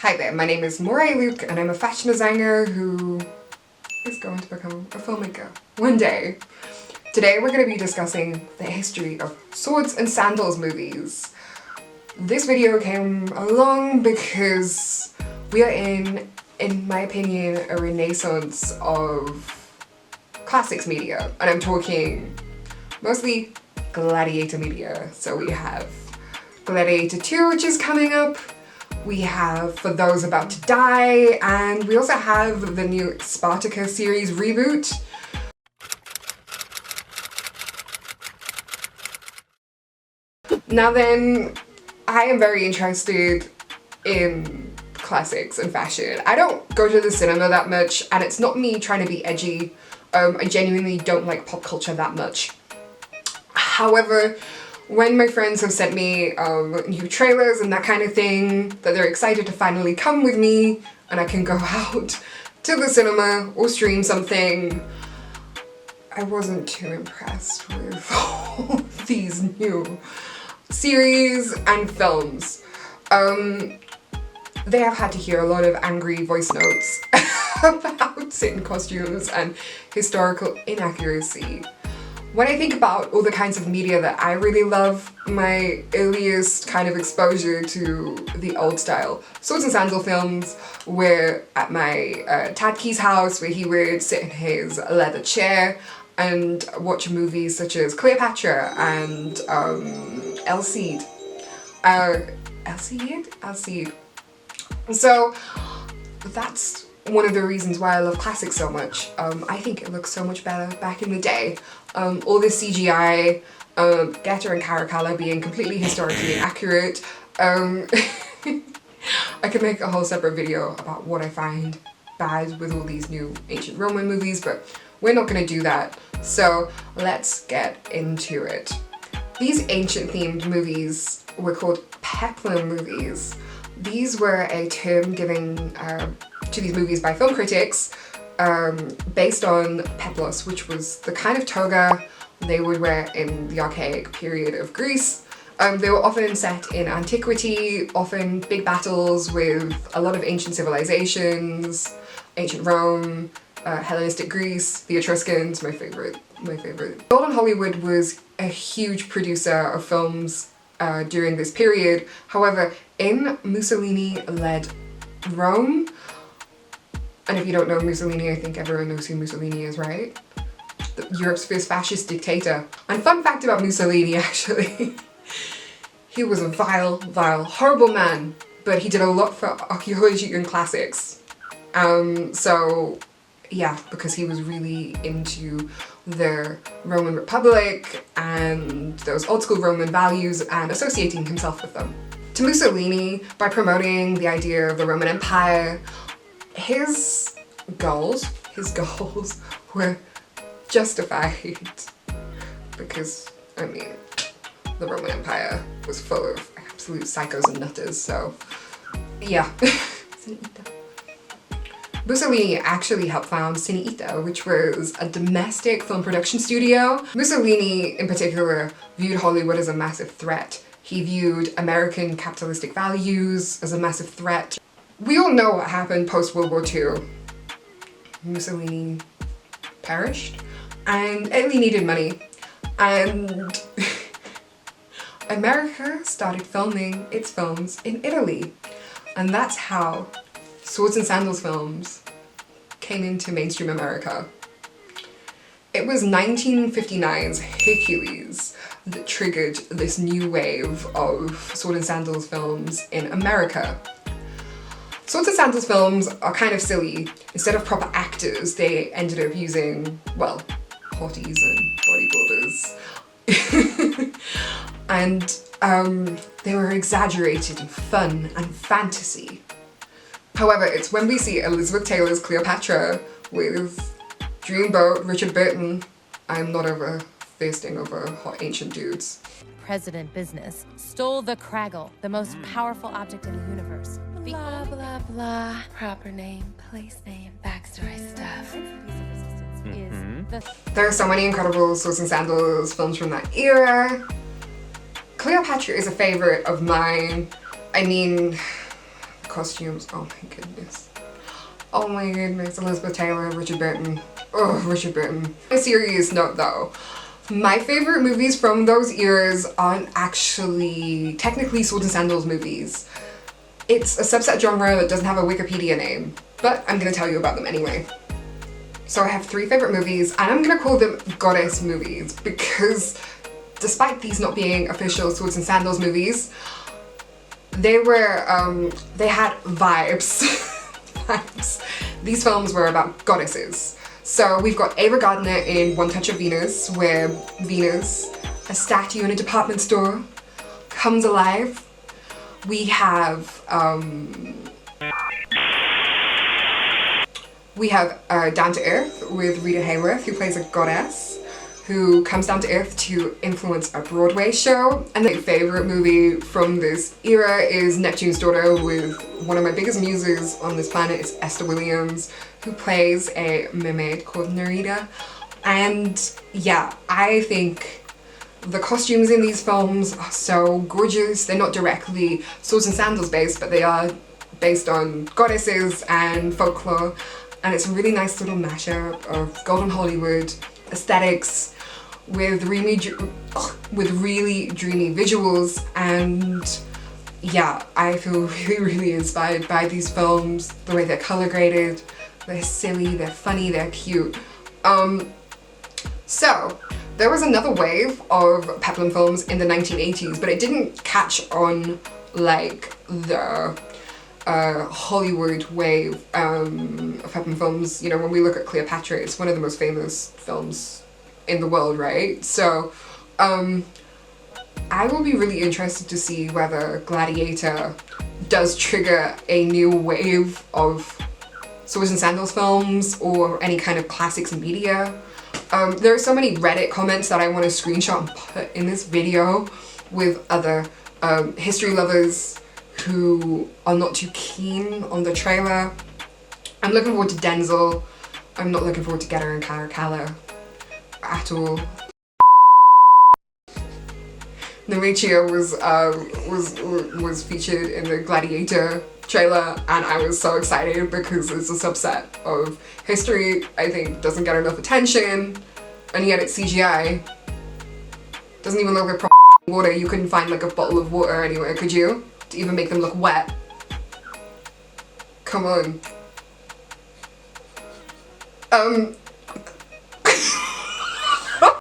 Hi there, my name is Moray Luke and I'm a fashion designer who is going to become a filmmaker one day. Today we're going to be discussing the history of swords and sandals movies. This video came along because we are in my opinion, a renaissance of classics media, and I'm talking mostly gladiator media. So we have Gladiator 2, which is coming up. We have For Those About to Die, and we also have the new Spartacus series reboot. Now then, I am very interested in classics and fashion. I don't go to the cinema that much, and it's not me trying to be edgy. I genuinely don't like pop culture that much. However, when my friends have sent me new trailers and that kind of thing, that they're excited to finally come with me and I can go out to the cinema or stream something, I wasn't too impressed with all these new series and films. They have had to hear a lot of angry voice notes about certain costumes and historical inaccuracy. When I think about all the kinds of media that I really love, my earliest kind of exposure to the old style swords and sandal films were at my Tadkey's house, where he would sit in his leather chair and watch movies such as Cleopatra and Alcide. Alcide? So that's one of the reasons why I love classics so much. I think it looks so much better back in the day. All this CGI, Getter and Caracalla being completely historically inaccurate. I could make a whole separate video about what I find bad with all these new ancient Roman movies, but we're not gonna do that. So let's get into it. These ancient themed movies were called Peplum movies. These were a term given to these movies by film critics based on peplos, which was the kind of toga they would wear in the archaic period of Greece. They were often set in antiquity, often big battles with a lot of ancient civilizations, ancient Rome, Hellenistic Greece, the Etruscans, my favorite. Golden Hollywood was a huge producer of films during this period. However, in Mussolini-led Rome, and if you don't know Mussolini, I think everyone knows who Mussolini is, right? Europe's first fascist dictator. And fun fact about Mussolini, actually, he was a vile, horrible man, but he did a lot for archaeology and classics. So yeah, because he was really into the Roman Republic and those old school Roman values and associating himself with them. To Mussolini, by promoting the idea of the Roman Empire, his goals were justified because, I mean, the Roman Empire was full of absolute psychos and nutters, so yeah. Mussolini actually helped found Cineita, which was a domestic film production studio. Mussolini, in particular, viewed Hollywood as a massive threat. He viewed American capitalistic values as a massive threat. We all know what happened post-World War II. Mussolini perished, and Italy needed money, and America started filming its films in Italy, and that's how swords and sandals films came into mainstream America. It was 1959's Hercules that triggered this new wave of sword and sandals films in America. Swords and sandals films are kind of silly. Instead of proper actors, they ended up using, well, hotties and bodybuilders. And they were exaggerated and fun and fantasy. However, it's when we see Elizabeth Taylor's Cleopatra with Dreamboat, Richard Burton, I'm not over thirsting over hot ancient dudes. President Business stole the Craggle, the most powerful object in the universe. Blah, blah, blah. Proper name, place name, backstory stuff. There are so many incredible swords and sandals films from that era. Cleopatra is a favorite of mine. I mean, costumes, oh my goodness. Oh my goodness, Elizabeth Taylor, Richard Burton. Oh, Richard Burton. On a serious note though, my favorite movies from those eras aren't actually technically Swords and Sandals movies. It's a subset genre that doesn't have a Wikipedia name, but I'm gonna tell you about them anyway. So I have 3 favorite movies, and I'm gonna call them goddess movies because despite these not being official Swords and Sandals movies, they were, they had vibes. Vibes. These films were about goddesses. So we've got Ava Gardner in One Touch of Venus, where Venus, a statue in a department store, comes alive. We have Down to Earth with Rita Hayworth, who plays a goddess who comes down to Earth to influence a Broadway show. And my favorite movie from this era is Neptune's Daughter, with one of my biggest muses on this planet is Esther Williams, who plays a mermaid called Nerida. And yeah, I think the costumes in these films are so gorgeous. They're not directly Swords and Sandals based, but they are based on goddesses and folklore. And it's a really nice little mashup of golden Hollywood aesthetics with really dreamy visuals. And yeah, I feel really inspired by these films, the way they're color graded. They're silly, they're funny, they're cute. So there was another wave of Peplum films in the 1980s, but it didn't catch on like the Hollywood wave of Peplum films. You know, when we look at Cleopatra, it's one of the most famous films in the world, right? So I will be really interested to see whether Gladiator does trigger a new wave of Swords and Sandals films or any kind of classics media. There are so many Reddit comments that I want to screenshot and put in this video with other history lovers who are not too keen on the trailer. I'm looking forward to Denzel. I'm not looking forward to Getter and Caracalla at all. Namichia was featured in the Gladiator trailer, and I was so excited because it's a subset of history I think doesn't get enough attention, and yet it's CGI. Doesn't even look like proper water. You couldn't find like a bottle of water anywhere, could you? To even make them look wet. Come on.